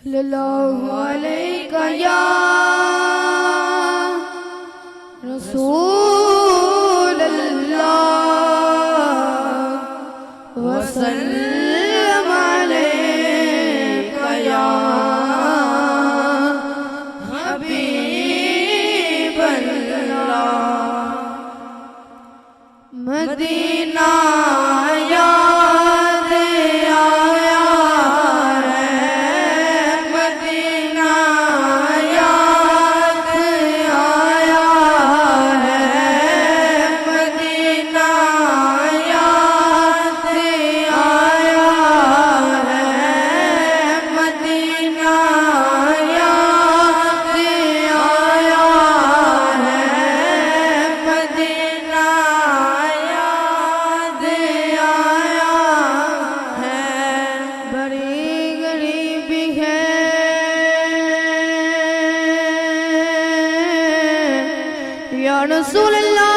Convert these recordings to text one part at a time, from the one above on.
सल्लल्लाहु अलैका या रसूल अल्लाह वसल्लम अलैका या हबीब अल्लाह। मदीना याद आया है, मदीना याद आया है, मदीना याद आया है, मदीना याद आया है, मदीना याद आया है। बड़ी गरीबी है या रसूल अल्लाह,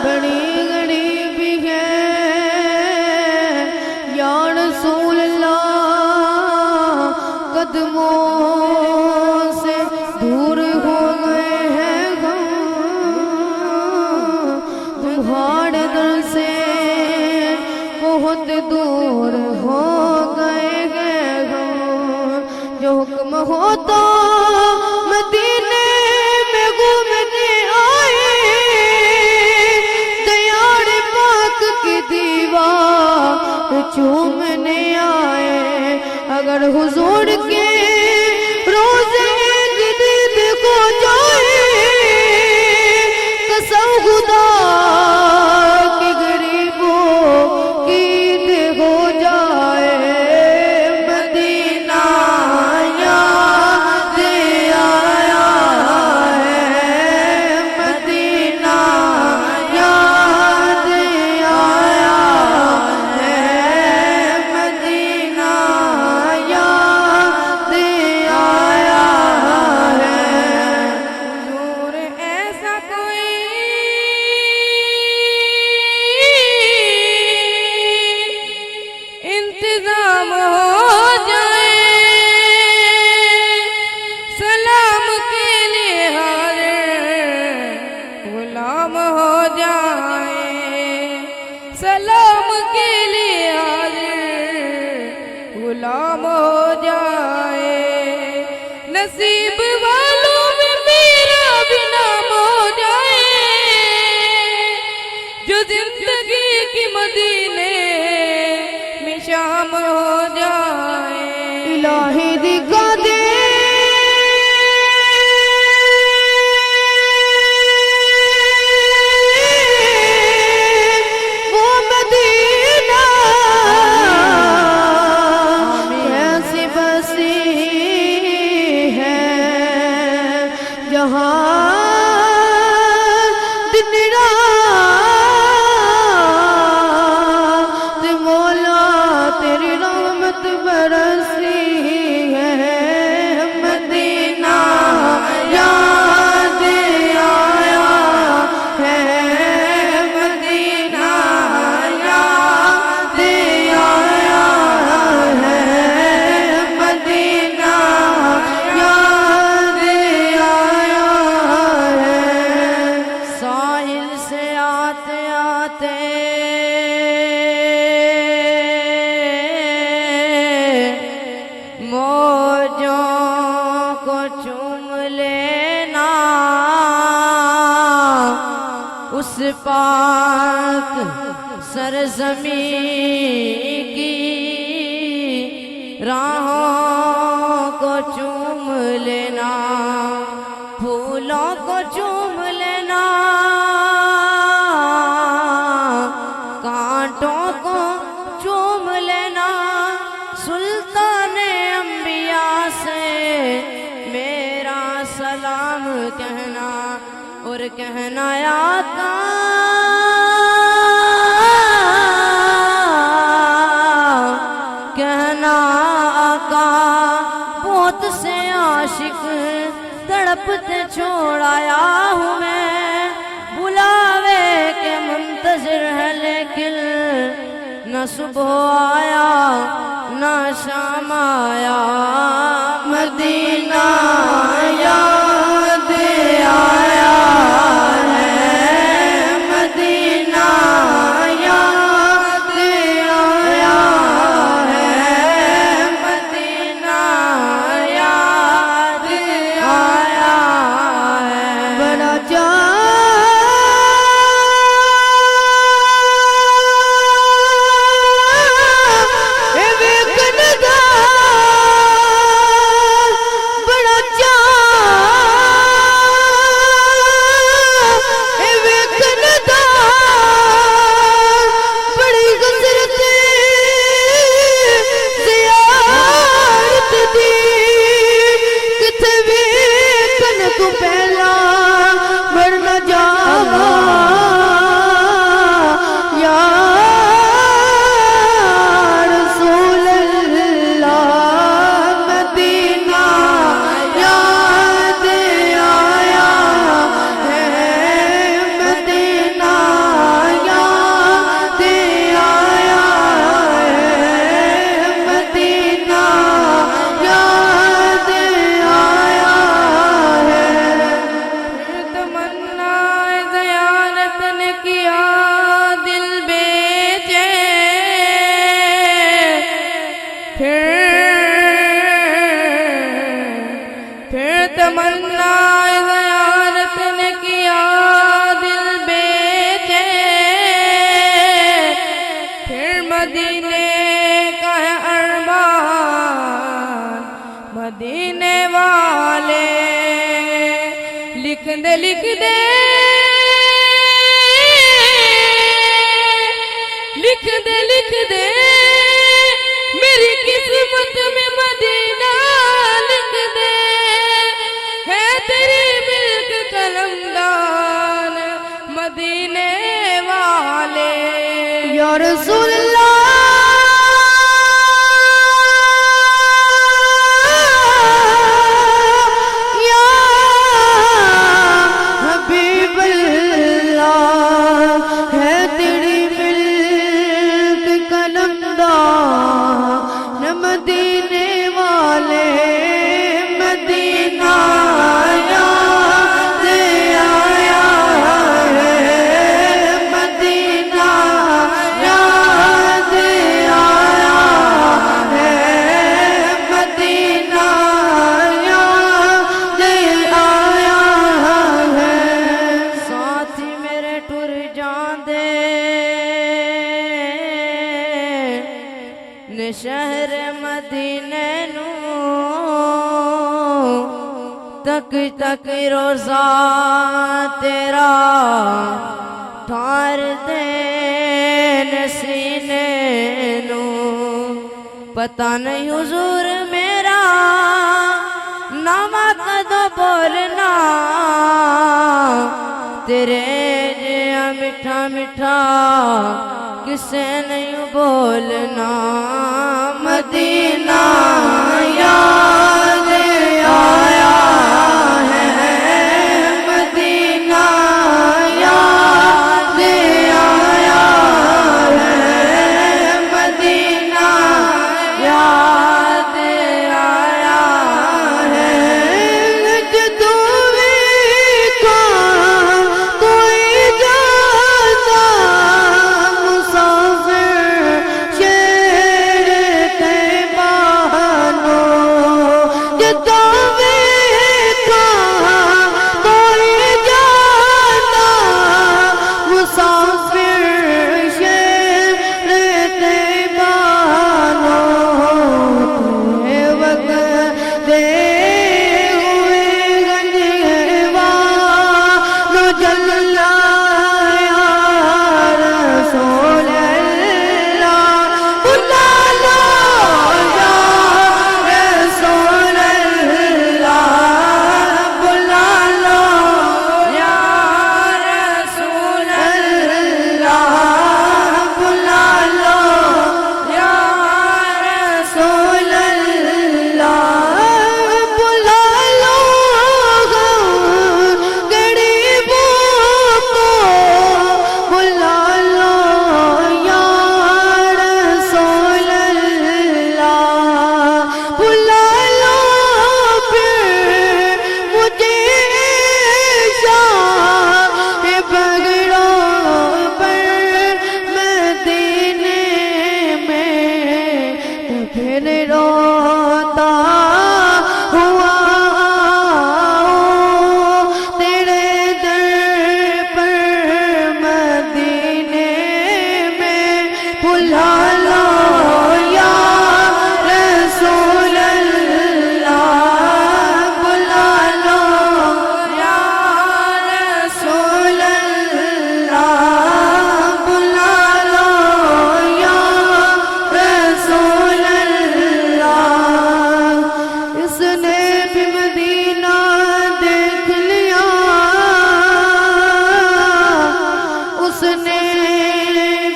बड़ी गरीबी है या रसूल अल्लाह। कदमों से दूर हो गए हैं गम, तुम्हारे दर से बहुत दूर हो गए हैं गम। जो हुक्म हो तो मदीने में घूमने आए, दयार पाक की दीवार चूमने आए। अगर हुजूर के रोज़े एक दीद को जाए, कसम खुदा की गरीबों की ईद हो जाए। मदीना याद आया है, मदीना याद आया है, मदीना याद आया है। नूर ऐसा कोई इंतजाम हो जाए, सलाम के लिए हाजिर गुलाम हो जाए, सलाम के लिए हाजिर गुलाम हो जाए। नसीब वालों में मेरा भी नाम हो जाए, जो जिंदगी की मदीने में शाम हो जाए। इलाही दिखा दे वो मदीना, कैसी बसी है जहाँ दिन रात मौला तेरी रहमत बरसी है। मदीना याद आया है, मदीना याद आया है, मदीना याद आया है। साहिल से आते आते मौजों को चूम लेना, उस पाक सरज़मीं की राहों को चूम लेना, फूलों को चूम लेना, कांटों को चूम लेना। सुल्तान अंबिया से मेरा सलाम कहना और कहना आका कहना आका, बहुत से आशिक तड़पते छोड़ आया हूँ मैं, बुलावे के सुबह आया न शाम आया, मदीना याद आया है, मदीना याद आया है, मदीना याद आया है। बड़ा तमन्ना ज़ियारत ने किया दिल बेचे, फिर मदीने का है अरमान, मदीने वाले लिख दे लिख दे लिख दे लिख दे मेरी किस्मत में मदीना लिख दे, है तेरी मिल्क कलमदान मदीने वाले। या रसूल अल्लाह या हबीब अल्लाह, है तेरी मिल्क कलमदान मदीने वाले, मदीना याद आया है, मदीना याद आया है, मदीना याद आया है। साथी मेरे टुर जांदे ने शहर मदीने नू, तक तक रोज़ा तेरा ठार दे सीने नू, पता नहीं हुजूर मेरा नामा कदों बोलना, तेरे जिया मिठा मिठा किसे नहीं बोलना, मदीना याद आया है, मदीना याद आया है, मदीना याद आया है। जदू को कोई जाता मुसाफिर शेर तैबानो,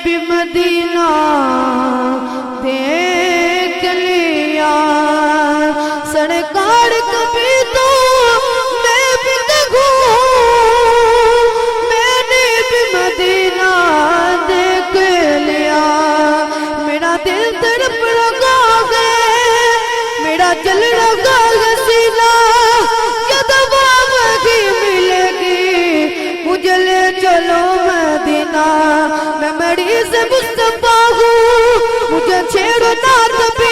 भी मदीना देख लिया। सरकार कभी तो मैं भी देखूं, मैंने भी मदीना देख लिया। मेरा दिल तड़प लगा है, मेरा जल लगा है सीना, क्या दवा मुझे मिलेगी, मुझे ले चलो मदीना। मैं मरी से मुस्तफा हूँ, मुझे छेड़ो ना कभी